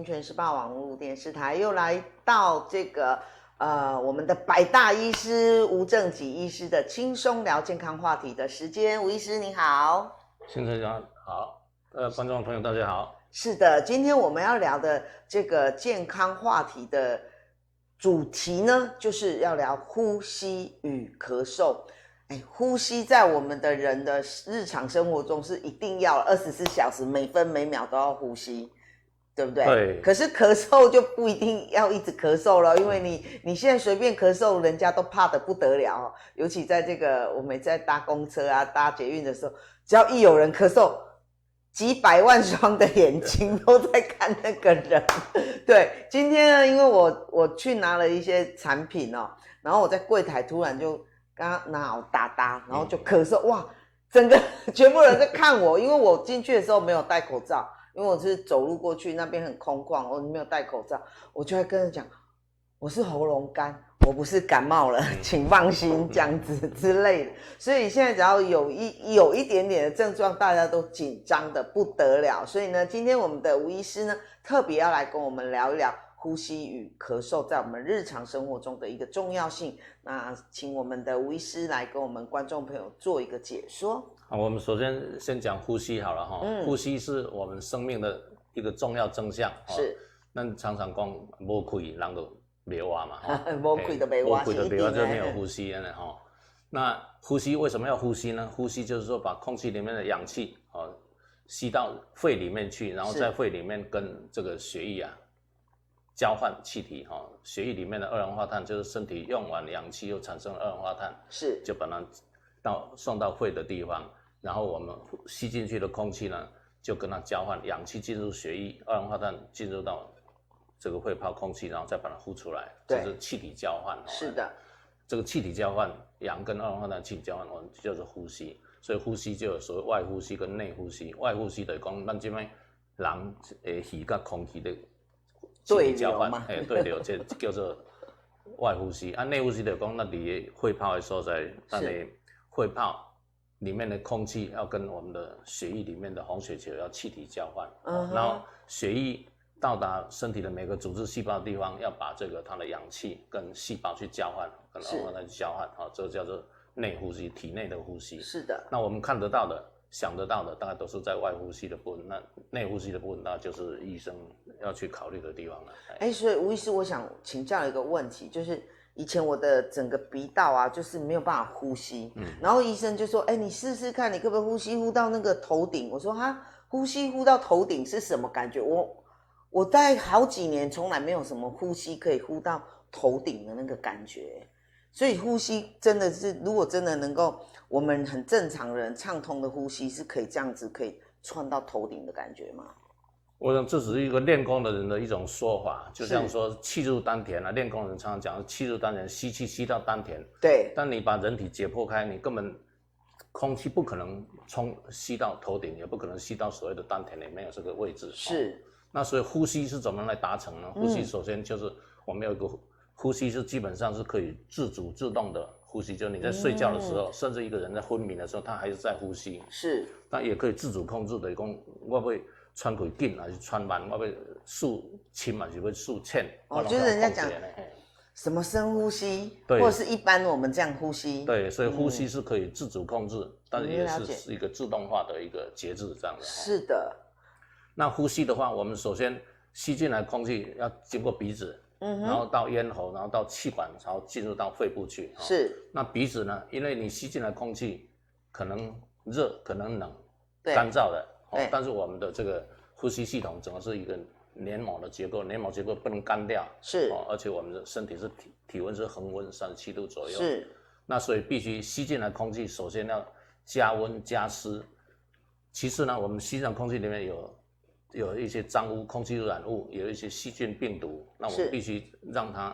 权时报网络电视台，又来到这个我们的百大医师吴正己医师的轻松聊健康话题的时间。吴医师你好。先生好，观众朋友大家好。是的，今天我们要聊的这个健康话题的主题呢，就是要聊呼吸与咳嗽。呼吸在我们的人的日常生活中是一定要24小时每分每秒都要呼吸，对不对？对。可是咳嗽就不一定要一直咳嗽了，因为你现在随便咳嗽，人家都怕得不得了。尤其在这个我们在搭公车啊、搭捷运的时候，只要一有人咳嗽，几百万双的眼睛都在看那个人。对，今天呢，因为我去拿了一些产品哦，然后我在柜台突然就刚刚拿好打，然后就咳嗽，哇，整个全部人在看我，因为我进去的时候没有戴口罩，因为我是走路过去，那边很空旷，我没有戴口罩，我就会跟人讲，我是喉咙干，我不是感冒了，请放心，这样子之类的。所以现在只要有一点点的症状，大家都紧张的不得了。所以呢，今天我们的吴医师呢，特别要来跟我们聊一聊呼吸与咳嗽在我们日常生活中的一个重要性。那请我们的吴医师来跟我们观众朋友做一个解说。好，我们首先讲呼吸好了哈。呼吸是我们生命的一个重要征象。是。那常常讲没气人就没活嘛。没气就没活，没气就没活，就没有呼吸了哈。那呼吸为什么要呼吸呢？呼吸就是说把空气里面的氧气吸到肺里面去，然后在肺里面跟这个血液交换气体血液里面的二氧化碳就是身体用完氧气又产生了二氧化碳，是就把它送到肺的地方，然后我们吸进去的空气呢，就跟它交换，氧气进入血液，二氧化碳进入到这个肺泡空气，然后再把它呼出来，这是气体交换。是的，这个气体交换，氧跟二氧化碳气体交换，我们就是呼吸。所以呼吸就有所谓外呼吸跟内呼吸。外呼吸就是讲，咱这边人的气跟空气的气体交换，对流，这叫做外呼吸。内呼吸就是讲，咱伫肺泡的所在，咱的肺泡里面的空气要跟我们的血液里面的红血球要气体交换，然后血液到达身体的每个组织细胞的地方，要把它的氧气跟细胞去交换，跟二氧化碳去交换，这个叫做内呼吸，体内的呼吸。是的。那我们看得到的、想得到的，大概都是在外呼吸的部分。那内呼吸的部分，那就是医生要去考虑的地方了。所以吴医师，我想请教一个问题，就是以前我的整个鼻道就是没有办法呼吸，然后医生就说，你试试看，你可不可以呼吸呼到那个头顶？我说呼吸呼到头顶是什么感觉？我大概好几年从来没有什么呼吸可以呼到头顶的那个感觉，所以呼吸真的是，如果真的能够我们很正常人畅通的呼吸，是可以这样子可以窜到头顶的感觉吗？我想这只是一个练功的人的一种说法，就像说气入丹田练功的人常常讲气入丹田，吸气吸到丹田。对。但你把人体解剖开，你根本空气不可能吸到头顶，也不可能吸到所谓的丹田里，没有这个位置。是。那所以呼吸是怎么来达成呢？呼吸首先就是我们有一个呼吸是基本上是可以自主自动的呼吸，就是你在睡觉的时候，甚至一个人在昏迷的时候，他还是在呼吸。是。那也可以自主控制的，讲我要喘气紧还是喘慢，我要数轻还是要数浅。就是人家讲什么深呼吸，或者是一般我们这样呼吸。对，所以呼吸是可以自主控制，但是也是一个自动化的一个节制这样的。是的。那呼吸的话，我们首先吸进来空气要经过鼻子，然后到咽喉，然后到气管，然后进入到肺部去。是。那鼻子呢？因为你吸进来空气可能热，可能冷，干燥的。但是我们的这个呼吸系统整个是一个黏膜的结构，黏膜结构不能干掉。是。而且我们的身体是体温是恒温37度左右。是。那所以必须吸进来空气，首先要加温加湿。其次呢，我们吸进空气里面有一些脏污、空气污染物，有一些细菌、病毒，那我们必须让它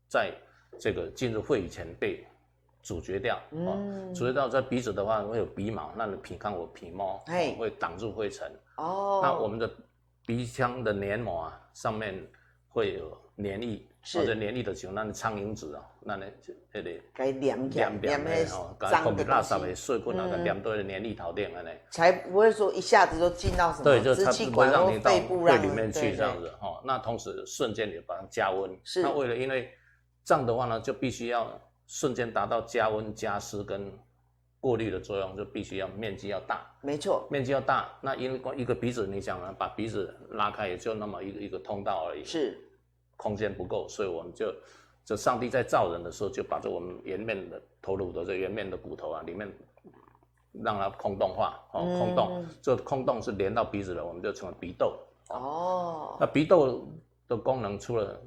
在这个进入肺以前被阻绝掉。阻绝掉在鼻子的话会有鼻毛，那你看我鼻毛会挡住灰尘。那我们的鼻腔的黏膜上面会有黏液，或者黏液就像咱的苍蝇子哦，咱的迄个该黏起来，黏那吼，脏空气垃的东西，圾的细菌啊，给黏到黏液头顶安尼。才不会说一下子就进到什么对，就支它不会气管或让你到肺部肺里面去对这样子哈。那同时瞬间也把它加温，是那为了因为这样的话呢，就必须要瞬间达到加温、加湿跟过滤的作用，就必须要面积要大。没错，面积要大，那因为一个鼻子，你想呢，把鼻子拉开也就那么一个通道而已，是空间不够，所以我们就上帝在造人的时候，就把这我们圆面的头颅的这圆面的骨头啊，里面让它空洞化，空洞，这空洞是连到鼻子的，我们就称为鼻窦。哦，那鼻窦的功能除了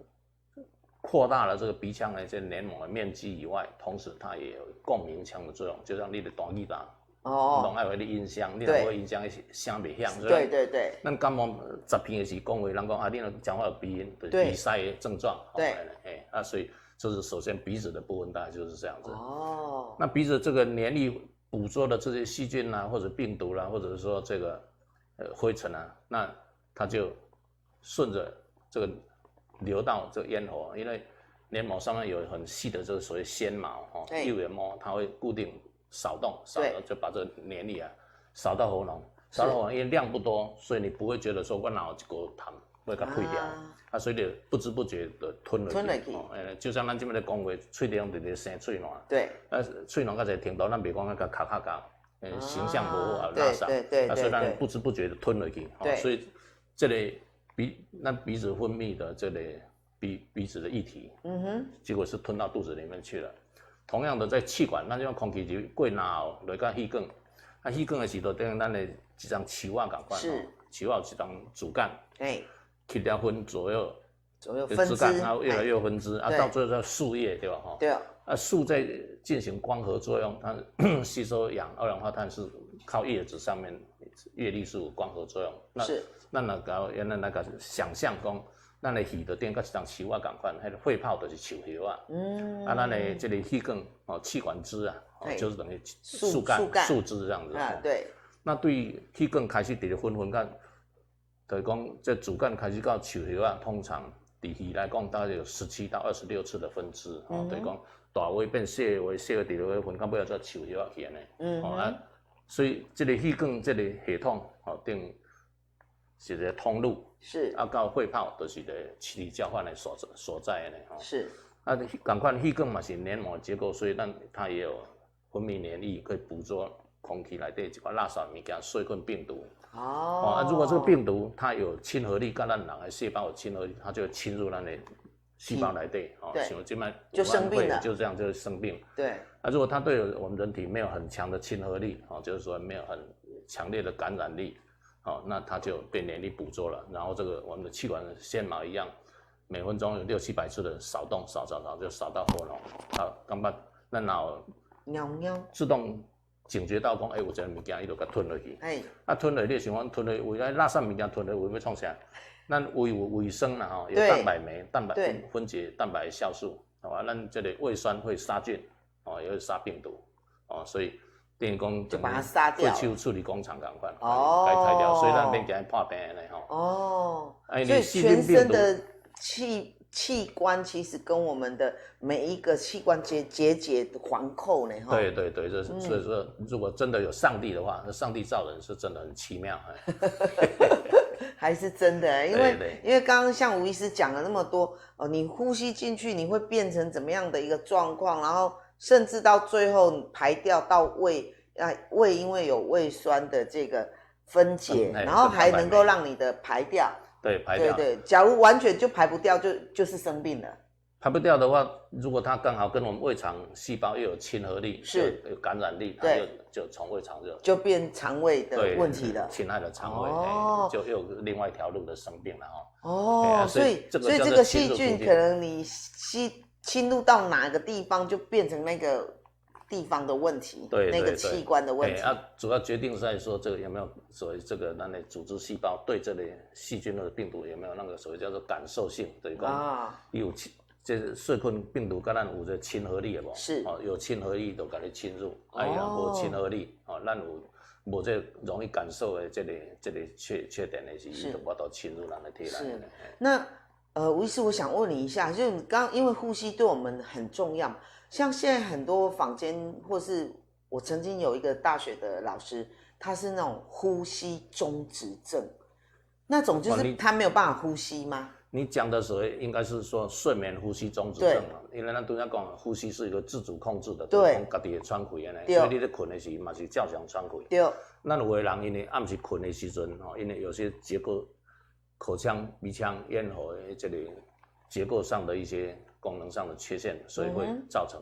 扩大了这个鼻腔的这黏膜的面积以外，同时它也有共鸣腔的作用，就像你的大耳朵。拢爱有迄个音箱，你若无音箱，声袂响。对对对。咱感冒10片的是讲话，人讲啊，你若讲话有鼻音，就是鼻塞的症状。对。所以就是首先鼻子的部分大概就是这样子。哦。那鼻子这个黏液捕捉的这些细菌啊，或者病毒啦、或者是说这个灰尘啊，那它就顺着这个流到这个咽喉，因为黏膜上面有很细的这个所谓纤毛幼圆膜，它会固定。扫动就把这个黏液啊扫到喉咙，因为量不多，所以你不会觉得说我哪有一个痰会给它退掉，所以你不知不觉的吞了去。就像咱这边的讲话，喙顶直直生喙脓，对，喙脓到一个程度，咱别讲个卡卡，形象不好啊，拉撒，所以咱不知不觉的吞了去，所以这类鼻子分泌的这类鼻子的液体，结果是吞到肚子里面去了。同样的，在气管，咱这种空气就过脑来到气管，气管的时候，等于咱的一张球啊，共款，球有一张主干，7分左右分支，然后越来越分支，到最后叫树叶，对吧？对。树在进行光合作用，它吸收二氧化碳是靠叶子上面叶绿素光合作用。咱原来那个想象讲。咱的气就顶甲一张球啊，共款，迄个肺泡就是球叶啊。咱的这个气管气管支啊，就是等于树枝这样子。对。那对气管开始伫咧分干，就是讲这主干开始到球叶啊，通常伫气来讲，大概有17到26次的分支。就是讲大尾变小尾，小伫咧分到尾做球叶啊去安尼。所以这个气管这个系统顶是一个通路。到肺泡就是个气体交换的所在呢。同款气管嘛是黏膜结构，所以它也有分泌黏液，可以捕捉空气内底一寡垃圾物件、细菌、病毒。如果这个病毒它有亲和力，跟咱人的细胞有亲和力，它就会侵入咱的细胞内底。像这摆就生病了，就这样就生病。对。如果它对我们人体没有很强的亲和力，就是说没有很强烈的感染力。那它就被黏液捕捉了，然后这个我们的气管的纤毛一样，每分钟有600-700次的扫动，扫就扫到喉咙，感觉咱脑自动警觉到讲，有一个物件伊就甲吞落去，吞落你想讲吞落为垃圾物件吞落胃要创啥？咱胃有胃酸啦有蛋白酶，蛋白分解蛋白酵素，咱这个胃酸会杀菌，也会杀病毒，所以。等于讲就把它杀掉，废弃处理工厂共款，该拆掉，所以咱免惊破病的所以全身的器官其实跟我们的每一个器官节环扣呢。对，所以说，如果真的有上帝的话，那上帝造人是真的很奇妙。还是真的，因为刚刚像吴医师讲了那么多，你呼吸进去，你会变成怎么样的一个状况，然后。甚至到最后排掉到胃，胃因为有胃酸的这个分解，然后还能够让你的排掉。对，排掉。对，假如完全就排不掉，就是生病了。排不掉的话，如果它刚好跟我们胃肠细胞又有亲和力，有感染力，它就从胃肠就变肠胃的问题了，侵害了肠胃，就又有另外一条路的生病了所以这个细菌可能你侵入到哪个地方，就变成那个地方的问题，那个器官的问题。主要决定是在说这个有没有所谓这个咱的组织细胞对这类细菌或者病毒有没有那个所谓叫做感受性，等于讲有这细菌病毒跟咱有这亲和力的无？有亲和力就给你侵入，无亲和力，咱无这容易感受的这个缺点的是，就无法侵入咱的体内。那吴医师，我想问你一下，就是因为呼吸对我们很重要，像现在很多坊间，或是我曾经有一个大学的老师，他是那种呼吸中止症，那种就是他没有办法呼吸吗？你讲的时候应该是说睡眠呼吸中止症嘛，因为咱都在讲呼吸是一个自主控制的，对，讲家己的喘气安尼，所以你咧困的时嘛是照常喘气。对，咱有的人因为暗时困的时阵吼，因为有些结构口腔、鼻腔、咽喉的这个结构上的一些功能上的缺陷，所以会造成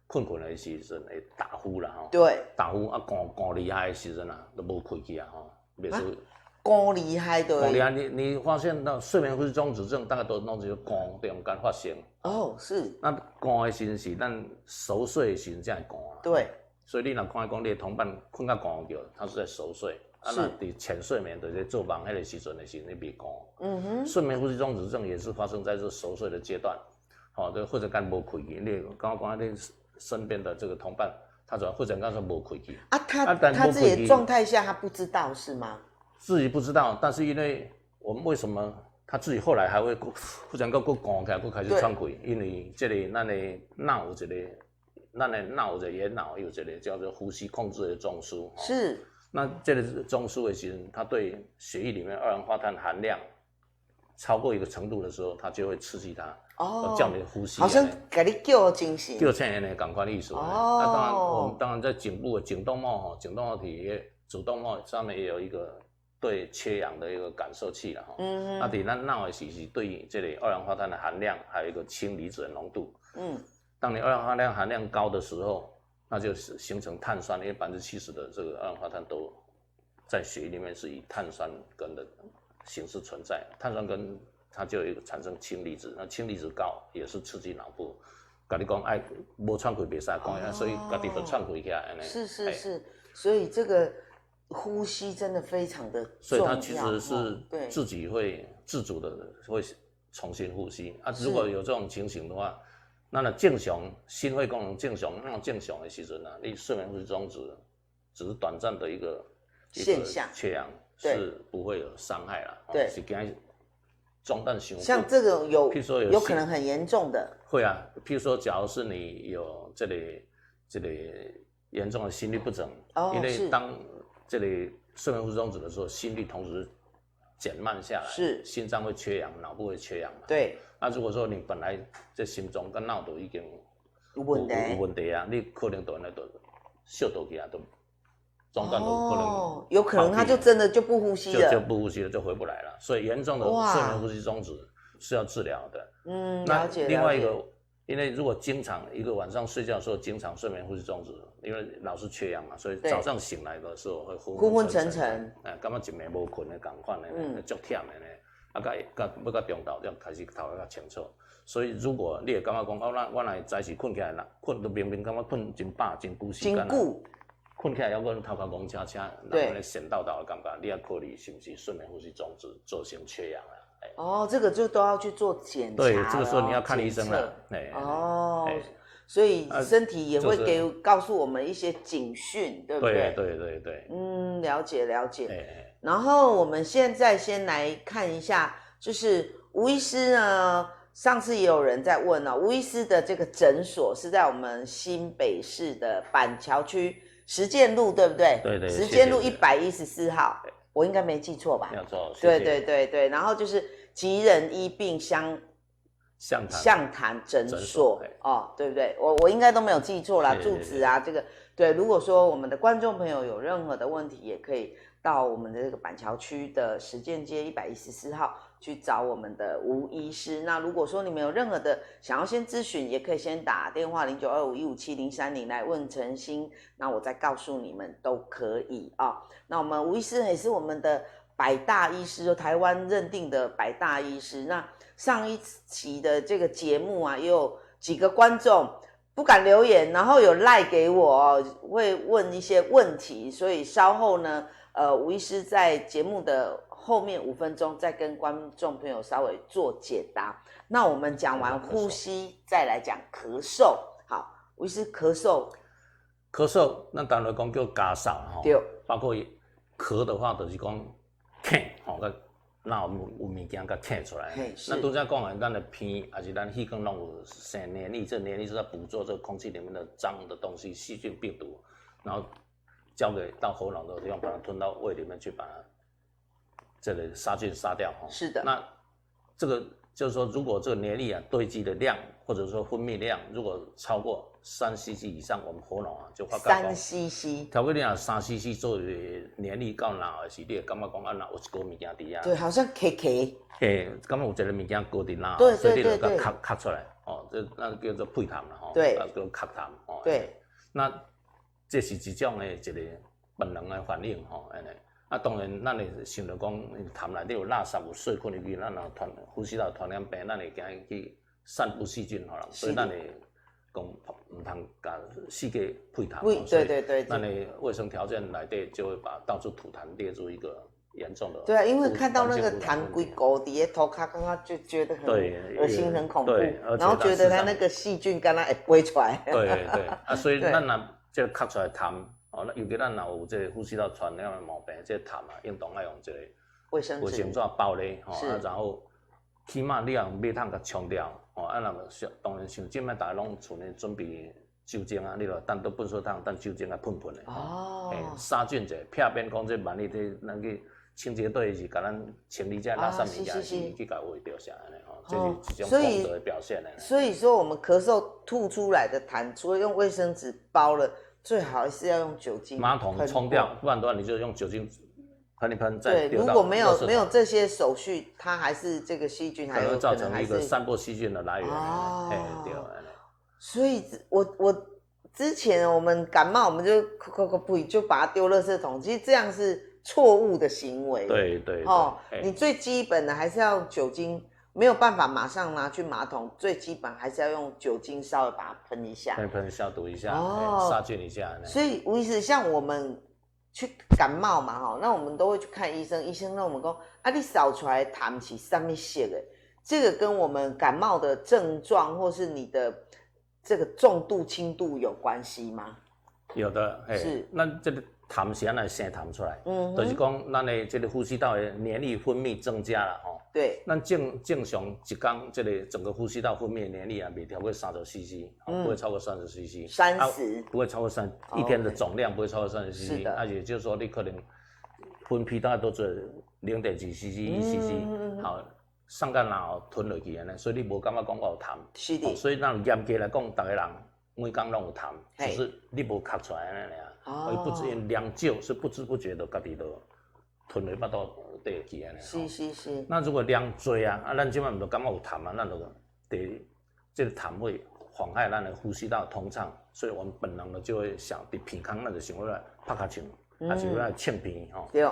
困的时阵会打呼啦吼。对，打呼啊，寒厉害的时阵啊，都无气气啊吼，袂输。寒厉害的。寒厉害，你发现到睡眠呼吸中止症大概都弄是寒中间发生。哦，是。那寒的时阵是咱熟睡的时阵才会寒啊。对。所以你若看讲你的同伴困到寒叫，他是在熟睡。啊，那伫浅睡眠的在做梦迄个时阵的时候，你别讲。嗯哼。睡眠呼吸中止症也是发生在这熟睡的阶段，好，或者干无气气，你刚刚你身边的这个同伴，他主要或者刚说无气气。啊，他自己的状态下他不知道是吗？自己不知道，但是因为我们为什么他自己后来还会忽然间寒起来，开始喘气，因为这里咱的脑有一个，咱的脑的眼脑有一个叫做呼吸控制的中枢。是。那这个中枢的时候，它对血液里面二氧化碳含量超过一个程度的时候，它就会刺激它，叫你呼吸。好像给你叫精神。叫醒的感官意识。哦。那当然，我们当然在颈部的颈动脉颈动脉体也主动脉上面也有一个对缺氧的一个感受器啦。嗯。那在咱脑的时是对于这里二氧化碳的含量，还有一个氢离子的浓度。嗯。当你二氧化碳含量高的时候，那就形成碳酸，因为70%的这个二氧化碳都在血液里面是以碳酸根的形式存在。碳酸根它就有一个产生氢离子，那氢离子高也是刺激脑部。跟你讲，哎，无喘气袂使讲，所以家己就喘气起来。是，所以这个呼吸真的非常的重要。所以它其实是自己会自主的会重新呼吸啊。如果有这种情形的话，那正常心肺功能正常的时阵啊，你睡眠呼吸中止只是短暂的一个现象，缺氧是不会有伤害啦。对，是惊中断胸部。像这个譬如说有可能很严重的。会啊，譬如说，假如是你有这里严重的心律不整，因为当这里睡眠呼吸中止的时候，心率同时减慢下来，是心脏会缺氧，脑部会缺氧嘛。对。那如果说你本来这心脏跟脑都已经有问题啊，你可能就安尼就烧倒去啊，都中断都可能。有可能他就真的就不呼吸了，就不呼吸了，就回不来了。所以严重的睡眠呼吸中止是要治疗的。嗯，了解。另外一个，因为如果经常一个晚上睡觉的时候经常睡眠呼吸中止，因为老是缺氧嘛，所以早上醒来的时候会昏昏沉沉，感觉一暝无困的感觉呢，足忝的呢。啊，要到中昼才开始头较清楚，所以如果你会感觉讲，我若早是困起来啦，困都明明感觉困真饱真久时间啦，困起来还阁头壳戆车车，然后咧神叨叨的感觉，你要考虑是不是睡眠呼吸中止造成缺氧啦？哦，这个就都要去做检查。对，这个时候你要看医生了。哦，所以身体也会告诉我们一些警讯，对不对？对。嗯，了解。然后我们现在先来看一下，就是吴医师呢，上次也有人在问哦，吴医师的这个诊所是在我们新北市的板桥区实践路，对不对？对，实践路114号，我应该没记错吧？没有错。对，然后就是急人医病相谈诊所哦，对不对？我应该都没有记错啦，住址啊，这个对。如果说我们的观众朋友有任何的问题，也可以到我们的这个板桥区的实践街114号去找我们的吴医师。那如果说你们有任何的想要先咨询，也可以先打电话0925157030来问陈心，那我再告诉你们都可以啊。那我们吴医师也是我们的百大医师，就台湾认定的百大医师。那上一期的这个节目啊，也有几个观众不敢留言，然后有赖给我，会问一些问题，所以稍后呢，吴医师在节目的后面5分钟再跟观众朋友稍微做解答。那我们讲完呼吸，再来讲咳嗽。好，吴医师咳嗽，咱当然讲叫咳嗽吼，对，包括咳的话就是讲咳，吼，哪有物件甲揢出来。是咱拄则讲的，咱的鼻还是咱气管拢有生黏液，这黏液是在捕捉这个空气里面的脏的东西、细菌、病毒，然后交给到喉咙的地方，把它吞到胃里面去，把它这个杀菌杀掉。是的。那这个就是说，如果这个黏液堆积的量，或者说分泌量，如果超过3cc 以上，我们喉咙就发觉3cc， 调过你3cc 左右的黏液到哪的时，你会感觉讲啊，哪有一个物件伫啊？对，好像 KK。嘿，感觉有一个物件高伫哪？对，所以你就甲咳出来，这那叫做配痰啦，对，叫咳痰，对。那这是一种的一个本能的反应，安尼。啊，当然，咱会想到讲，痰内底有垃圾、有细菌入去，咱若呼吸道传染病，咱会惊去散布细菌，所以咱会讲唔通甲四界配痰。对。咱的卫生条件内底就会把到处吐痰列入一个严重的。对啊，因为看到那个痰规糊伫个涂骹，刚刚就觉得很恶心、很恐怖，然后觉得它那个细菌刚刚会飞出来。对啊，所以咱若这个咳出来痰。尤其咱若有这个呼吸道传染的毛病，这个痰啊，应当要用这个卫生纸包咧，然后起码你要用马桶甲冲掉，当然像即摆大家拢厝内准备酒精啊，你著等倒粪扫桶，等酒精啊喷的，杀菌者，避免讲这万一咱去清洁队是甲咱清理这垃圾物件去甲喂掉下来这是一种功德的表现所以说，我们咳嗽吐出来的痰，除了用卫生纸包了。最好是要用酒精马桶冲掉，不然的话你就用酒精喷一喷，再丢到。对，如果没有这些手续，它还是这个细菌还有造成一个散播细菌的来源。对。所以我之前我们感冒，我们就把它丢垃圾桶，其实这样是错误的行为。对。你最基本的还是要酒精。没有办法马上拿去马桶，最基本还是要用酒精稍微把它喷一下，喷消毒一下，杀菌一下。所以吴医师，像我们去感冒嘛，那我们都会去看医生，医生跟我们说，你扫出来痰是什么色的？这个跟我们感冒的症状或是你的这个重度轻度有关系吗？有的，是。那这个痰是安怎生痰出来？就是讲咱的这个呼吸道的黏液分泌增加了对，咱正常一天这个整个呼吸道分泌的黏液未超过30cc，不会超过30cc。30，不会超过一天的总量不会超过30cc。是的。也就是说，你可能分批大概都做0.几cc，1cc，好，上干然后吞落去安尼，所以你无感觉讲我有痰。是的。所以咱严格来讲，大家人每天拢有痰，只是你无咳出来安尼尔。不知量少，是不知不觉的家己都吞落腹肚底去安尼。是。那如果量多啊，咱即摆毋就感觉有痰啊，咱就这个痰会妨害咱的呼吸道通畅，所以我们本能的就会想伫鼻孔，咱就想要来拍卡枪，还是要来清鼻对。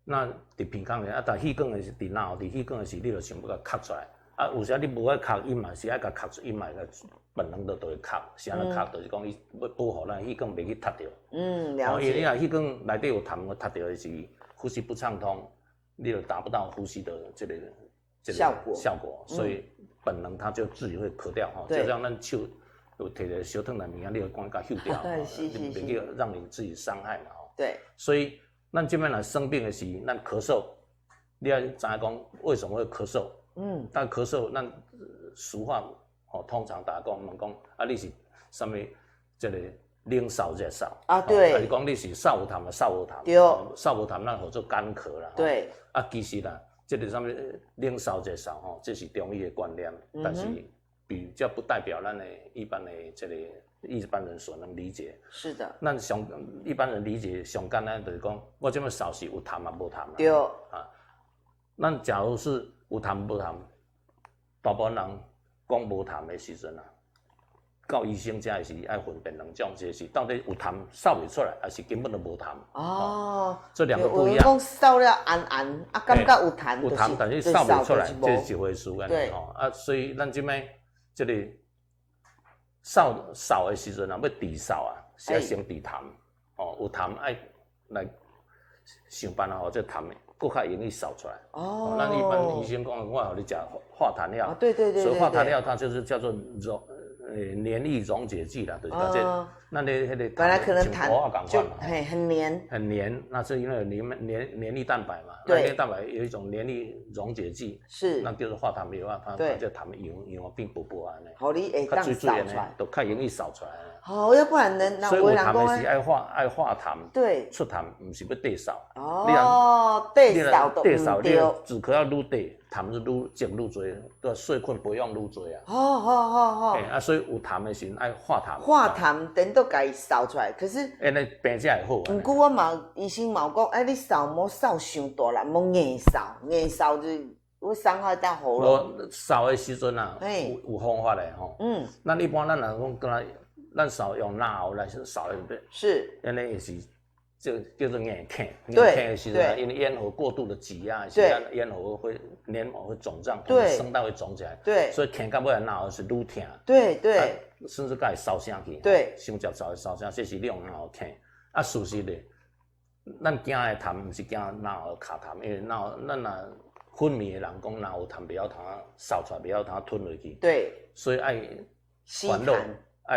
那伫鼻孔的但气管的是伫哪？伫气管的时，你就想要甲咳出来。有时你无爱咳，伊嘛是爱甲咳出，伊嘛个本能就会咳，是安尼咳，就是讲伊要保护咱气管袂去塌掉。了解。因为你若气管内底有痰，塌掉的是呼吸不畅通，你就达不到呼吸的这个效果，所以本能它就自己会咳掉就像咱手有摕着小烫的物件，你就赶快吸掉，袂去让你自己伤害嘛对。所以咱即摆若生病的时，咱咳嗽，你要知影讲为什么会咳嗽？但咳嗽，咱俗话通常大家问讲你是什么这个冷扫热扫对。还是讲你是扫有痰扫无痰？对。扫无痰，咱叫做干咳啦。对。其实啦，这个什么冷扫热扫这是中医的观念，但是比较不代表咱的一般的这个一般人所能理解。是的。咱一般人理解上简单就是讲，我这么扫是有痰嘛无痰对。咱假如是有痰无痰，大部分人讲无痰的时阵到医生家是爱分辨两种，就是到底有痰扫袂出来，还是根本都无痰。这两个不一样。讲扫了暗感觉有痰，有痰，但是扫袂出来，这是一回事。对。所以咱即摆这个扫的时阵要治扫是要先治痰。有痰爱来想办法这痰更较容易扫出来。咱一般医生讲，我给你吃化痰药。对。所以化痰药它就是叫做黏液溶解剂啦，就是把这那迄个本来可能痰就很黏，很黏，那是因为有黏液蛋白嘛。对，黏液蛋白有一种黏液溶解剂，是，那叫做化痰药啊，它叫痰用并不安尼。好，你会当扫出来，都较容易扫出来。哦，要不然人所以有痰的是爱化痰，对，出痰不是要地扫。哦，地扫都唔对，止咳要愈地，痰是愈积愈多，个水分培养愈多啊。好。啊，所以有痰的时爱化痰。化痰等都甲伊扫出来，可是，那病才会好。毋过我嘛，医生嘛有讲，哎，你扫莫扫伤大啦，莫硬扫，硬扫就会伤害到喉咙。扫的时阵啊，有方法的吼。咱一般咱若讲，敢咱扫用脑来扫的，是，安尼也是。就叫做眼痱，眼痱的时候，因为咽喉过度的挤压，咽喉会黏膜会肿胀，声带会肿起来，对，所以痱到尾脑是愈痛，对，甚至会烧声去，对，伤接受会烧声，这是你用脑痱。啊，事实的，咱惊的痰不是惊脑卡痰，因为咱若昏迷的人讲脑有痰不要通扫出来，不要通吞落去，对，所以爱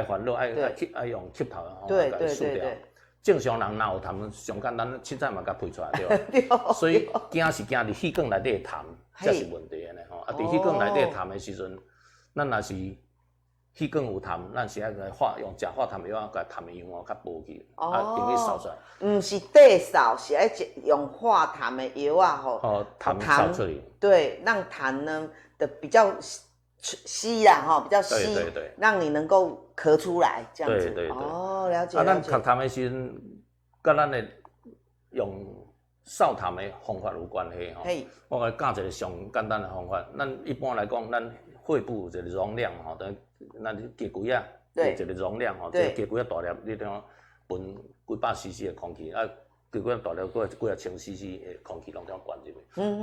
环肉，爱用吸头吼，来输掉。正常人哪有痰，上简单凊彩嘛甲排出来对吧？所以惊是惊伫气管内底的痰，才是问题安尼吼。啊，伫气管内底的痰的时阵，咱若是气管有痰，咱是爱用食化痰药甲痰的样较补去，容易扫出来。毋是地扫，是爱用化痰的药啊吼。痰扫出去。对，让痰呢的比较稀啦哈，比较稀，对，让你能够咳出来这样子。对。哦，了解。咱咳痰的时阵，甲咱的用扫痰的方法有关系吼。我甲你教一个上简单的方法。咱一般来讲，咱肺部有一个容量吼，等咱鸡龟啊，有一个容量吼，这鸡龟啊大粒，你等分几百 cc 的空气啊。几啊大粒，几啊千 cc 的空气拢这样灌入去。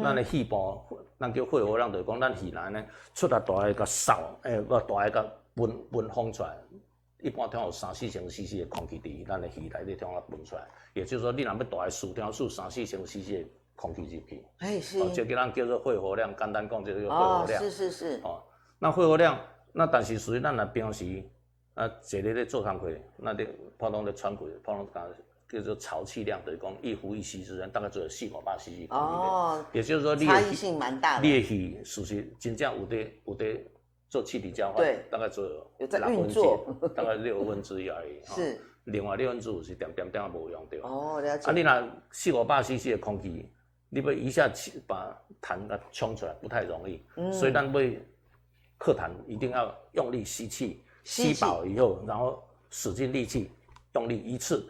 咱的肺部，咱叫肺活量，就是讲咱肺内呢出来大个甲扫，个大个甲分放出来。一般通有3-4千 cc 的空气伫咱的肺内底通分出来。也就是说，你若要大个输，通输3-4千 cc 的空气入去。是。这个咱叫做肺活量，简单讲就是肺活量。是。那肺活量，那但是属于咱若平时坐咧咧做工课，那咧普通咧喘气，普通讲。叫做潮气量，就是讲一呼一吸之间大概只有4-5百 cc 空气。也就是说，差异性蛮大的。你的气属实真正有在做气体交换，大概只有在运作，大概1/6而已。是。另外5/6是点无用对吧？了解。你若4-5百 cc 的空气，你要一下把痰冲出来不太容易，所以咱要克痰一定要用力吸气，吸饱以后，然后使尽力气，用力一次。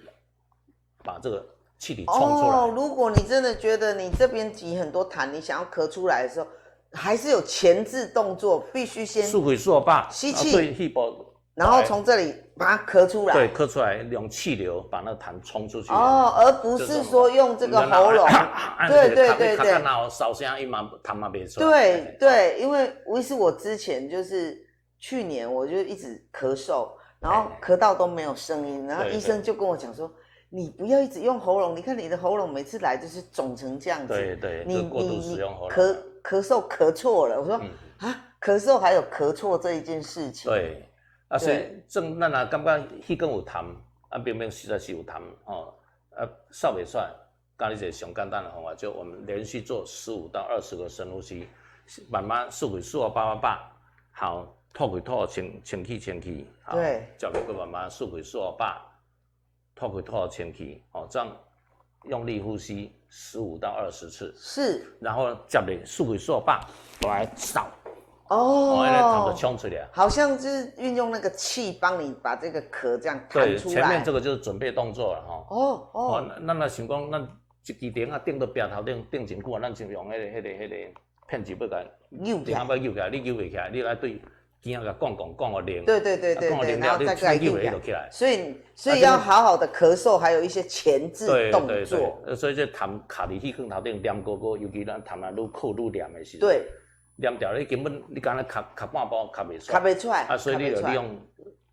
把这个气体冲出来。如果你真的觉得你这边挤很多痰，你想要咳出来的时候，还是有前置动作，必须先漱口漱把，吸气，然后从这里把它咳出来。对，咳出来，用气流把那痰冲出去。而不是说用这个喉咙。对。然后烧声，痰嘛没出来。对，因为其实我之前就是去年我就一直咳嗽，然后咳到都没有声音，然后医生就跟我讲说。你不要一直用喉咙，你看你的喉咙每次来就是肿成这样子。对，你过度使用喉咙。咳嗽咳错了，我说咳嗽还有咳错这一件事情。对，所以咱若感觉气管有痰，明明实在是有痰扫袂出来，教你一个上简单的方法，就我们连续做15到20个深呼吸，慢慢漱口漱把，好，吐气清气，好，接落去慢慢漱口漱把。吐气，这样用力呼吸15到20次，是，然后接着漱口漱把来扫，痰就冲出来，好像就是运用那个气帮你把这个壳这样弹出来。对，前面这个就是准备动作了咱若想讲，咱一支钉钉到壁头顶钉真久，咱就用迄个片子要甲扭起来，你扭袂起来，你来对。惊甲讲个灵，对，然后再给它硬起来。所以要好好的咳嗽，还有一些前置动作。对，所以这痰卡伫气管头顶黏高，尤其咱痰愈靠愈黏的时候，对，黏掉你根本你敢若咳半包咳袂出来。所以你就利用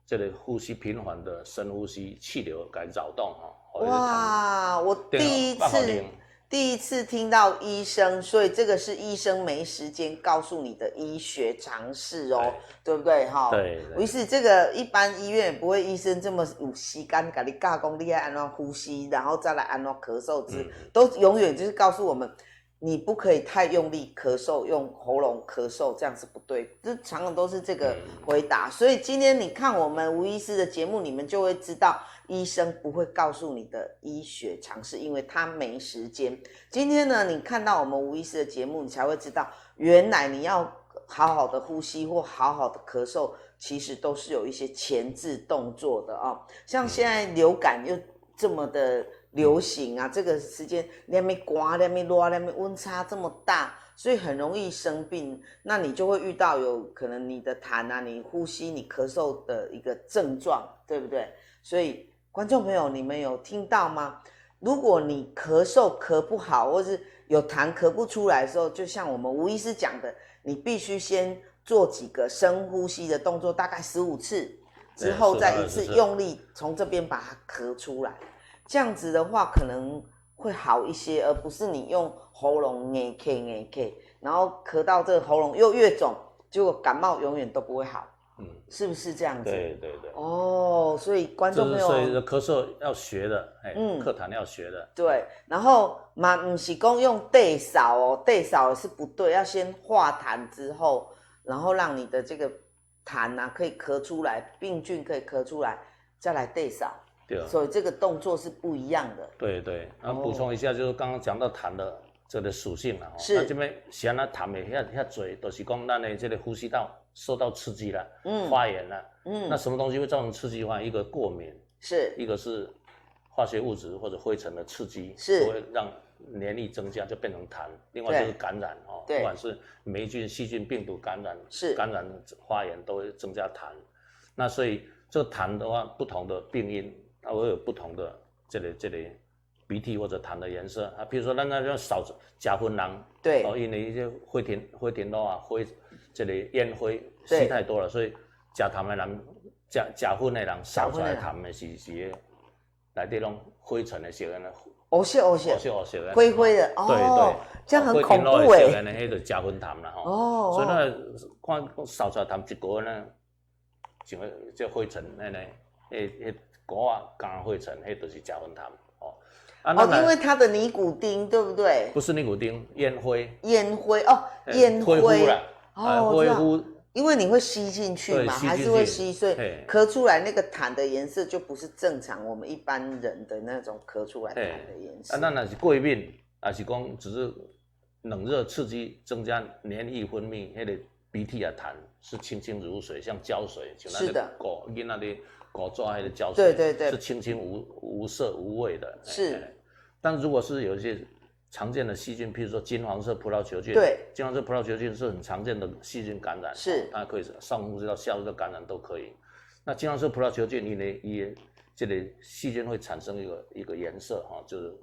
这个呼吸频繁的深呼吸，气流给扰动哇，我第一次第一次听到医生，所以这个是医生没时间告诉你的医学常识哦，对不对哈？对。于是这个一般医院也不会医生这么有时间给你教讲你要安怎呼吸，然后再来安怎咳嗽都永远就是告诉我们，你不可以太用力咳嗽，用喉咙咳嗽，这样是不对，这常常都是这个回答。所以今天你看我们吴医师的节目，你们就会知道医生不会告诉你的医学常识，因为他没时间。今天呢，你看到我们吴医师的节目，你才会知道，原来你要好好的呼吸或好好的咳嗽，其实都是有一些前置动作的哦。像现在流感又这么的流行啊，这个时间那边刮那边热那边温差这么大，所以很容易生病。那你就会遇到有可能你的痰啊，你呼吸你咳嗽的一个症状，对不对？所以观众朋友，你们有听到吗？如果你咳嗽咳不好，或是有痰咳不出来的时候，就像我们吴医师讲的，你必须先做几个深呼吸的动作，大概15次之后，再一次用力从这边把它咳出来。这样子的话可能会好一些，而不是你用喉咙捏 K， 然后咳到这个喉咙又越肿，结果感冒永远都不会好。是不是这样子？对。哦，所以观众朋友，所以咳嗽要学的，咳痰要学的。对，然后嘛，不是讲用对扫哦，对扫是不对，要先化痰之后，然后让你的这个痰啊可以咳出来，病菌可以咳出来，再来对扫。对，所以这个动作是不一样的。对，然后补充一下，就是刚刚讲到痰的这个属性啦，是。那这边是安那痰的遐多，就是讲咱的这个呼吸道受到刺激了，发炎了，那什么东西会造成刺激的话，一个过敏，是，一个是化学物质或者灰尘的刺激，是会让黏液增加，就变成痰。另外就是感染哦，不管是霉菌、细菌、病毒感染，感染发炎都会增加痰。那所以这个痰的话，不同的病因，它会有不同的这个鼻涕或者痰的颜色啊。比如说，咱那少甲酚人，对，因为一些灰田螺啊，这个烟灰吸太多了，所以食痰的人，甲酚的人扫出来痰的是内底拢灰尘的色呢，黑色的，灰的，哦，对，这样很恐怖哎。灰田的迄就甲酚痰啦吼。哦，所以那看扫出来痰一个呢，像这灰尘迄膏啊干灰尘，迄就是甲酚痰哦。因为它的尼古丁，对不对？不是尼古丁，烟灰哦，烟灰啦，灰呼。因为你会吸进去嘛，还是会吸，所以咳出来那个痰的颜色就不是正常我们一般人的那种咳出来痰的颜色。那是过敏，还是讲只是冷热刺激增加黏液分泌，那个鼻涕啊痰是清清如水，像胶水，是的，囡仔的狗抓那个胶水，对，是清清无色无味的。是，但如果是有一些常见的细菌，譬如说金黄色葡萄球菌，对，金黄色葡萄球菌是很常见的细菌感染，是，它可以上呼吸道、下呼吸道感染都可以。那金黄色葡萄球菌，伊这个细菌会产生一个颜色哈，就是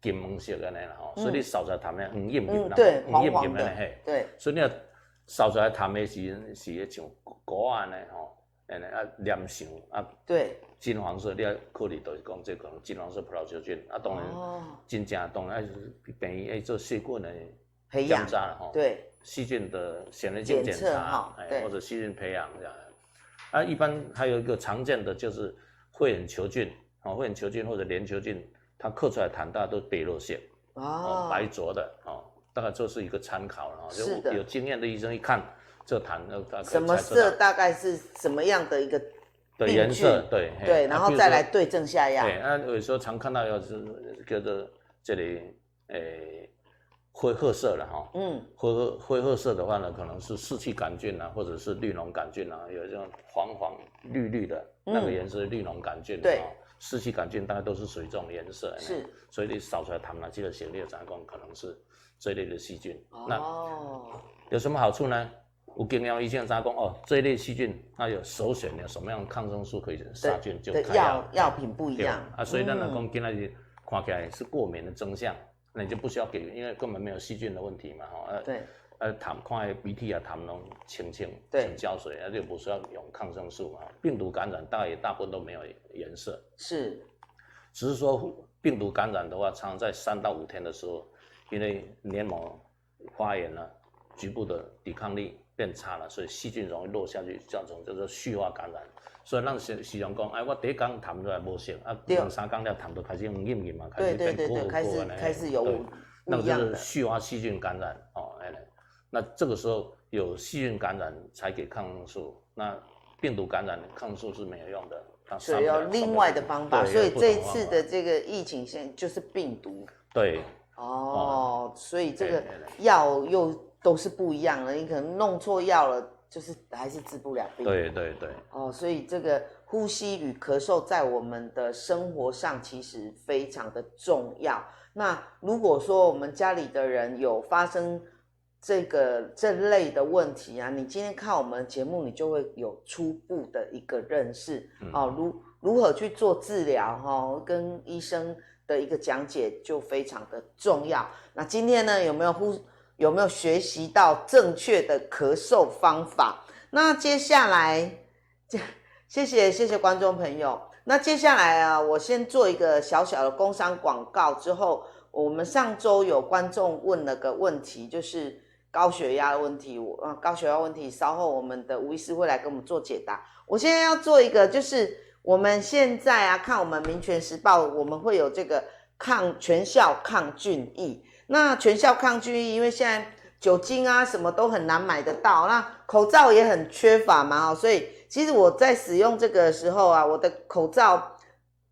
金黄色的那样哈，所以你扫出来痰呢，黄艳对，黄黄的，对，所以你要扫出来痰的是像膏安的吼。黏上对，金黄色，你要考虑就是讲，这可能金黄色葡萄球菌当然，真正当然病院做细菌的检查了对，细菌的显微镜检查，或者细菌培养这样。一般还有一个常见的就是肺炎球菌，肺炎球菌或者链球菌，它刻出来痰大家都白肉色，白浊的，大概这是一个参考了，就有经验的医生一看。这痰什么色大概是什么样的一个的颜色？对，然后再来对症下药。对，有时候常看到是叫做这里灰褐色了哈。灰褐色的话呢，可能是湿气杆菌啊，或者是绿脓杆菌啊，有这种黄绿的那个颜色绿脓杆菌。对，湿气杆菌大概都是属于这种颜色。是，所以你扫出来痰呢，这个血液杂工可能是这一类的细菌。那有什么好处呢？有经验医生讲这一类细菌它有首选的什么样的抗生素可以杀菌，就开药品不一样所以咱来讲，今仔看起来是过敏的征象，那你就不需要给，因为根本没有细菌的问题嘛对。痰看鼻涕啊痰拢清像胶水，就不需要用抗生素嘛。病毒感染大部分都没有颜色。是。只是说病毒感染的话，常常在3到5天的时候，因为黏膜发炎了，局部的抵抗力变差了，所以细菌容易落下去，造成叫做续发感染。所以咱时常讲，哎，我第一天痰出来无色，啊，2、3天了痰就开始硬硬嘛，开始变糊开始有那个就是续发细菌感染哦，那这个时候有细菌感染才给抗生素，那病毒感染抗生素是没有用的。所以要另外的方法，所以这一次的这个疫情现在就是病毒。对。哦，所以这个药又都是不一样的，你可能弄错药了，就是还是治不了病。对。哦，所以这个呼吸与咳嗽在我们的生活上其实非常的重要。那如果说我们家里的人有发生这类的问题啊，你今天看我们节目，你就会有初步的一个认识哦，如何去做治疗哦，跟医生的一个讲解就非常的重要。那今天呢，有没有学习到正确的咳嗽方法？那接下来，谢谢观众朋友。那接下来啊，我先做一个小小的工商广告，之后我们上周有观众问了个问题，就是高血压的问题。高血压问题稍后我们的吴医师会来跟我们做解答。我现在要做一个，就是我们现在啊，看我们民权时报，我们会有这个全效抗菌液。那全效抗菌液，因为现在酒精啊什么都很难买得到，那口罩也很缺乏嘛，所以其实我在使用这个时候啊，我的口罩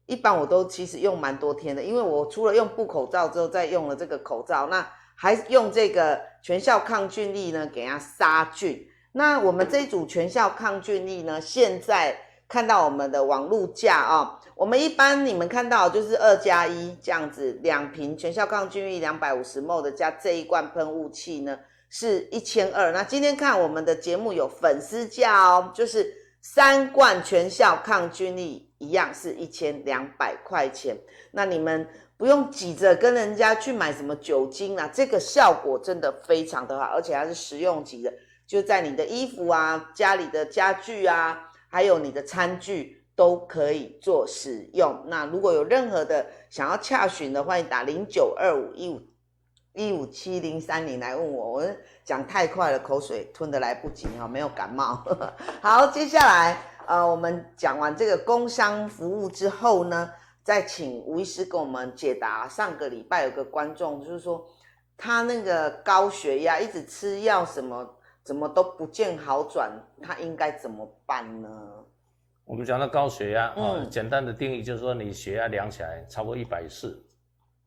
一般我都其实用蛮多天的，因为我除了用布口罩之后，再用了这个口罩，那还用这个全效抗菌液呢给它杀菌。那我们这一组全效抗菌液呢，现在看到我们的网路价啊，我们一般你们看到就是2+1这样子，2瓶全效抗菌液250ml的加这一罐喷雾器呢是1200。那今天看我们的节目有粉丝价哦，就是3罐全效抗菌液一样是1200块钱。那你们不用急着跟人家去买什么酒精啊，这个效果真的非常的好，而且它是实用级的，就在你的衣服啊、家里的家具啊，还有你的餐具都可以做使用。那如果有任何的想要洽询的，欢迎打0925157030来问我。我讲太快了，口水吞得来不及哈，没有感冒。好，接下来我们讲完这个工商服务之后呢，再请吴医师跟我们解答。上个礼拜有个观众就是说，他那个高血压一直吃药什么怎么都不见好转，他应该怎么办呢？我们讲到高血压简单的定义就是说，你血压量起来超过140，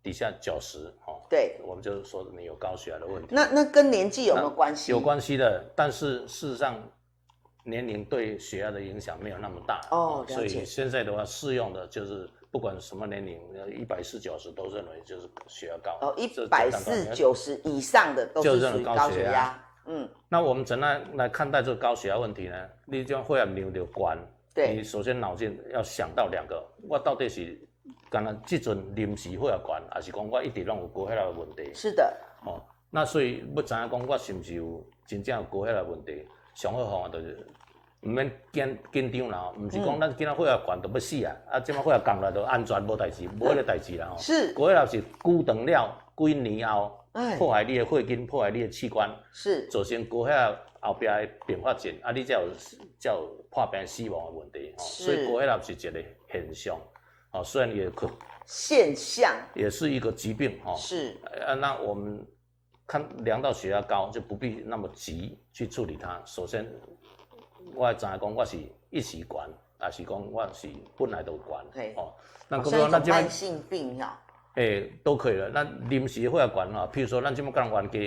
底下90对，我们就说你有高血压的问题。那跟年纪有没有关系？有关系的，但是事实上年龄对血压的影响没有那么大所以现在的话适用的就是不管什么年龄，140、90都认为就是血压高140、90以上的都是属于高血压。那我们怎样来看待这个高血压问题呢？你这样血压量就高，你首先脑筋要想到2个，我到底是干那这阵临时血压高，还是讲我一直拢有高血压的问题？是的。那所以要知影讲我是不是有真正有高血压的问题？上好方法就是唔免紧张啦，唔是讲咱今仔血压高就要死啊！即摆血压降来就安全无代志，无迄个代志啦是。高血压是久长了几年后，破坏你的血筋，破坏你的器官，是造成高血压后壁的并发症，你才有破病死亡的问题。所以高血压是一个现象，虽然也可现象，也是一个疾病是那我们量到血压高，就不必那么急去处理它。首先，我知影讲我是一时悬，还是讲我是本来就悬那好像一种慢性病都可以了。那临时血压悬譬如说咱即摆讲冤家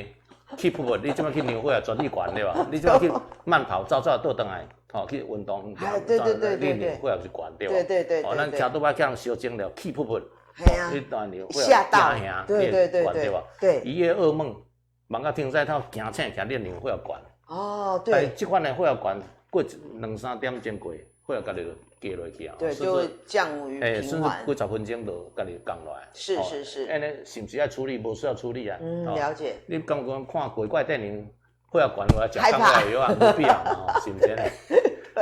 keep up， 你即摆去量血压绝对悬对吧？你即摆去慢跑走倒倒来，去运动，你量血压是悬对吧？对。咱骑倒摆去人烧精了 keep up， 你当然吓到，对吧？对，一夜噩梦，梦到天早头惊醒，惊你量血压悬。对。但即款的血压悬，过2-3点钟过，血压家己就低落去对，就会降于平甚至几10分钟就家己降落来。是。安尼是不是要处理？无需要处理啊。了解。你刚刚看鬼怪电影，血压悬我要吃降血药没必要嘛，是不是呢？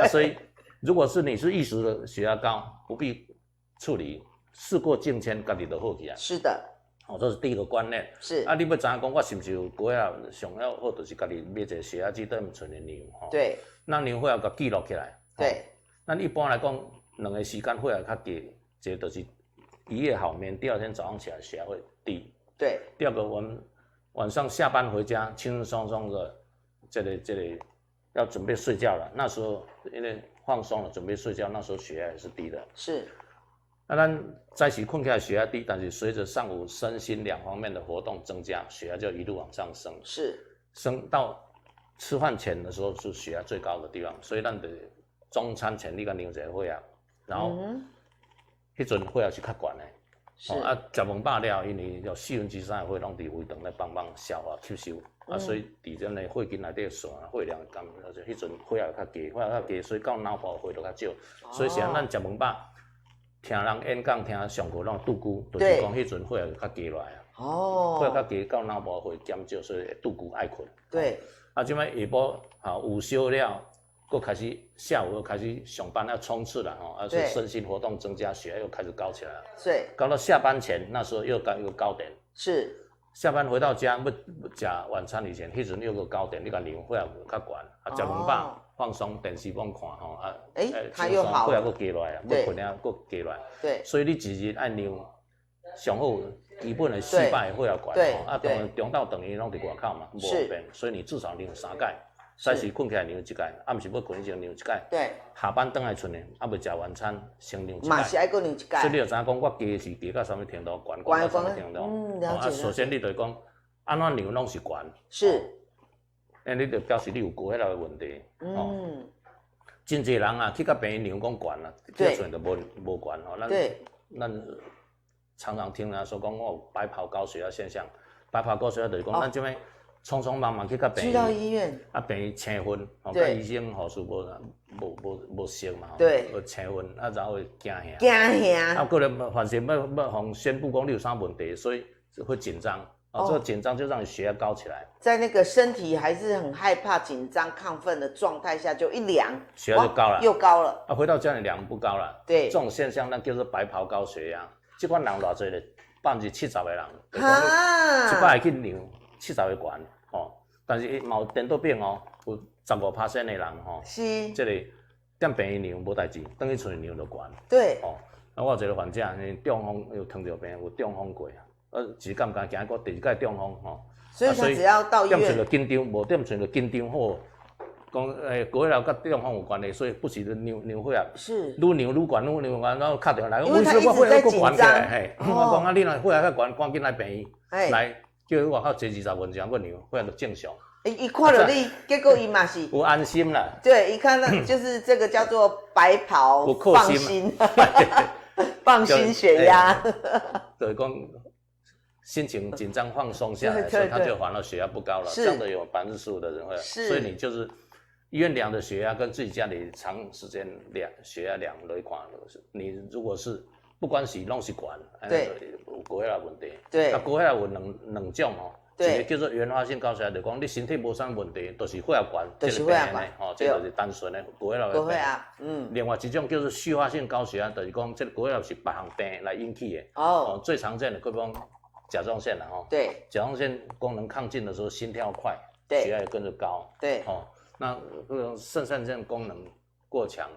所以如果是你是一时的血压高，不必处理事过境迁，家己就好起来。是的，哦，这是第一个观念。是啊，你要知影讲，我是不是有过啊？上要好就是家己买一个血压计对毋存的牛吼。对，那牛血压甲记录起来。对。咱一般来讲，两个时间血压较低，一个就是一夜好眠，第二天早上起来血压会低。对。第二个，我们晚上下班回家，轻轻松松的，这个要准备睡觉了。那时候因为放松了，准备睡觉，那时候血压也是低的。是。那咱早起困起来血压低，但是随着上午身心两方面的活动增加，血压就一路往上升。是。升到吃饭前的时候是血压最高的地方，所以咱得中餐前你甲量一下血压，然后迄阵血压是较悬的。是。啊，食饭饱了，因为有3/4的血拢伫胃肠来帮忙消化吸收，所以伫咱的血筋内底线血量降，迄阵血压较低，血压较低，所以到脑部血就较少。所以像咱食饭饱。听人演讲、听上课，拢拄久，就是讲迄阵血压较低落来啊。哦。血压较低，到脑部血减少，所以拄久爱困。对。啊，即摆下晡午休了，佫开始下午又开始上班要冲刺了吼，所以身心活动增加，血压又开始高起来了。对。高到下班前，那时候又到一个高点。是。下班回到家要食晚餐以前，迄阵又个高点，你甲量血压较悬，啊，食饭饱。放松，电视放看吼啊，它又好了，血压佫低落来啊，要困了佫低落来。对，所以你一日爱量上好基本的400的血压悬吼，啊，当然中昼等于拢伫外口嘛，无变，所以你至少量3摆，早时困起来量1摆，暗时要困以前量1摆。对，下班转来剩的，啊，未食晚餐先量1摆。嘛是爱佫量1摆。所以你就知影讲，我低是低到什么程度，悬到什么程度。了解。首先你就讲，安怎量拢是悬。是。你就表示你有高血压的问题。真侪人啊，去甲病院量讲悬啦，叫出来就无悬吼。咱常常听人说讲，我有白袍高血压现象。白袍高血压就是讲，咱即摆匆匆忙忙去甲病院，去到医院，啊，病院请昏，甲医生护士无熟嘛，对，无请昏，啊，然后会惊吓，啊，过来反正要互宣布讲你有啥问题，所以会紧张。这个紧张就让你血压高起来，在那个身体还是很害怕、紧张、亢奋的状态下，就一量，血压就高了，又高了。啊，回到家里量不高了。对，这种现象那叫做白袍高血压。这款人偌侪咧，70%的人，一摆会去量70个悬哦。但是嘛有颠倒病哦，有15%的人吼，是，这个踮病院量无代志，等去厝里量就悬。对，哦，啊，我有一个患者，中风又糖尿病，有中风过。一感觉行过第二届中风吼，所以他只要到医院，点就紧张，无点就紧张好。讲高血压甲中风有关系，所以不时就量血压，是愈量愈悬，愈量悬，然后敲电话来，为什么我血压佫悬起来？嘿，我讲啊，你若血压较悬，赶紧来病院，来叫伊外口坐20分钟，佫量，血压就正常。一看到你，结果伊嘛是有安心啦。对，一看到就是这个叫做白袍，放心，放心血压，就是讲。心情紧张放松下来，所以他就反而血压不高了。这样的有15%的人会，所以你就是医院量的血压跟自己家里长时间量血压量来看，你如果是不管是拢是悬，对，有高血压问题。对，啊，高血压有两种哦，一个叫做原发性高血压，就讲你身体无啥问题，都是血压悬，这是血压悬，哦，这就是单纯的高血压的病。高血压，另外一种叫做续发性高血压，就是讲这个高血压是别项病来引起的。哦，最常见的，比如讲。甲状腺吼，对，甲状腺功能亢进的时候，心跳快，血压也跟着高，对，那肾上腺功能过强，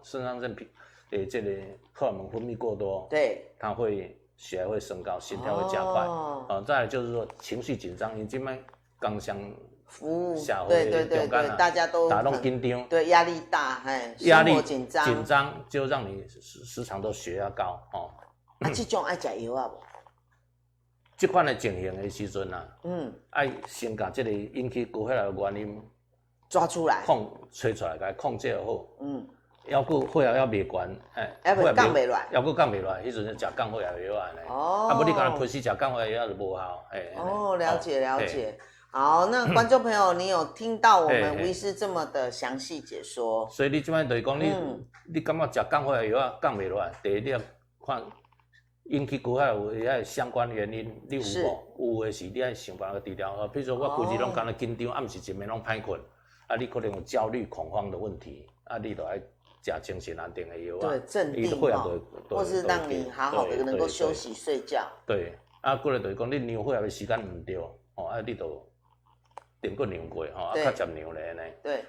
肾上腺这个荷尔蒙分泌过多，对，它会血压会升高，心跳会加快，再来就是说情绪紧张，因为现在工商服务社会中间大家都紧张，对，压力大，压力紧张就让你时常都血压高，啊，这种爱吃药啊无？这款的情形的时阵啊，爱先把这个引起高血压的原因抓出来，找出来，甲控制好。要佫血压未悬，要不降袂落来，要佫降袂落来，迄阵食降血压的药安尼。啊，无你敢若平时食降血压药就无效。了解了解。好，那观众朋友，你有听到我们吴医师这么的详细解说？所以你即摆就是讲，你感觉食降血压药啊降袂落来，第一你要看。引起高血压有遐相关原因，你有无？有的是你爱想办法治疗。比如说我规日拢干那紧张，暗时一暝拢歹困，啊，你可能有焦虑、恐慌的问题，啊，你就爱吃精神安定的药对，镇定或是让你好好的能够休息睡觉。对，啊，过来就是讲你量血压的时间唔对，你就定过量过，较接量咧呢。对。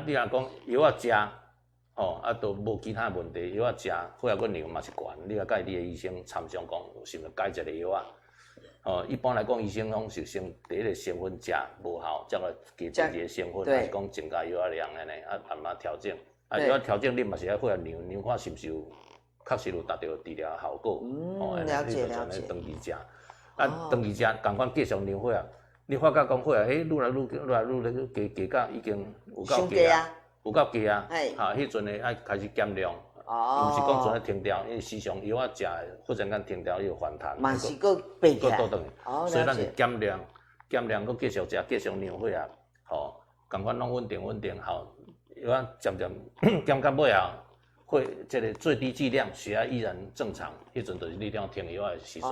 你若讲药啊食，都无其他问题，药啊食，血压个量嘛是悬，你甲你的医生参详讲，是毋是改一个药啊？一般来讲，医生拢是先第一个成分食无效，再来加第二个成分，还是讲增加药啊量安尼，慢慢调整。药啊调整，你嘛是要血压量看是毋是有确实有达到治疗效果。了解了解。长期食，长期食，共款继续量血压，你发觉讲血压，愈来愈加已经有够低啊，有够低啊。迄阵诶爱开始减量。毋是讲全停掉，因为时常药啊食，忽然间停掉又反弹，嘛是佫爬起来，所以咱是减量，佫继续食，继续量血压，共款拢稳定，药啊渐减到尾啊，这个最低剂量血压依然正常，迄阵就是你要停药的时阵。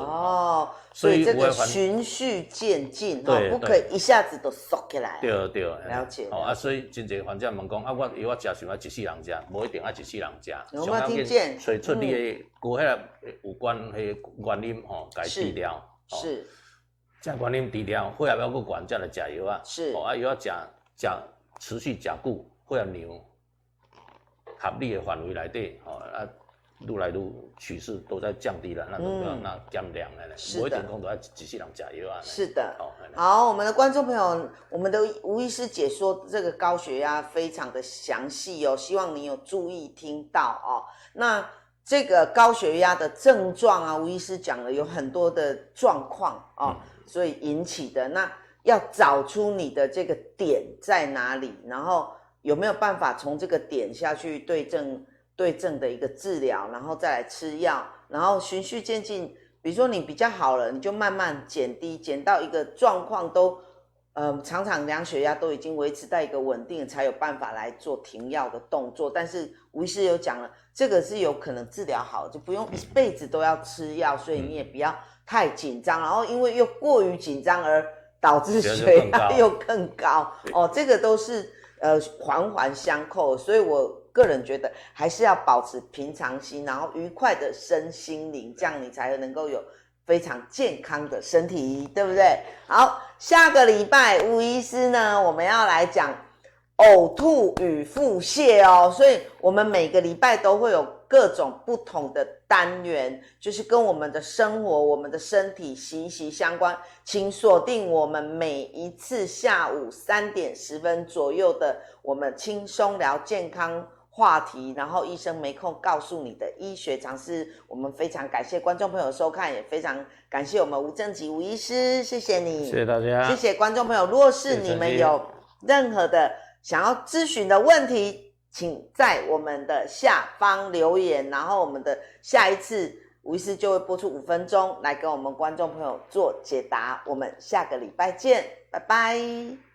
所以这个循序渐进，不可以一下子都缩起来。对，了解。所以真侪患者问讲，我药啊食想要一世人食，无一定要一世人食。有没有听见？找出你的高血压有关系原因，该治疗。是。这原因治疗，血压要佫悬，才来食药啊。是。药啊食持续食久，血压量合理的范围内底，愈来愈趋势都在降低了，那就不要那减量了呢。不一定讲都要一世人食药啊。是的。好，我们的观众朋友，我们的吴医师解说这个高血压非常的详细哦，希望你有注意听到哦。那这个高血压的症状啊，吴医师讲了有很多的状况哦，所以引起的，那要找出你的这个点在哪里，然后有没有办法从这个点下去对症的一个治疗，然后再来吃药，然后循序渐进。比如说你比较好了，你就慢慢减低，减到一个状况都，常常量血压都已经维持在一个稳定，才有办法来做停药的动作。但是吴医师有讲了，这个是有可能治疗好，就不用一辈子都要吃药，所以你也不要太紧张，然后因为又过于紧张而导致血压又更高哦，这个都是环环相扣，所以我个人觉得还是要保持平常心，然后愉快的身心灵，这样你才能够有非常健康的身体，对不对？好，下个礼拜吴医师呢，我们要来讲呕吐与腹泻哦，所以我们每个礼拜都会有各种不同的单元，就是跟我们的生活、我们的身体息息相关，请锁定我们每一次下午3点10分左右的我们轻松聊健康话题，然后医生没空告诉你的医学常识。我们非常感谢观众朋友收看，也非常感谢我们吴正吉吴医师，谢谢你，谢谢大家，谢谢观众朋友。如果是你们有任何的想要咨询的问题，请在我们的下方留言，然后我们的下一次吴医师就会播出5分钟来跟我们观众朋友做解答。我们下个礼拜见，拜拜。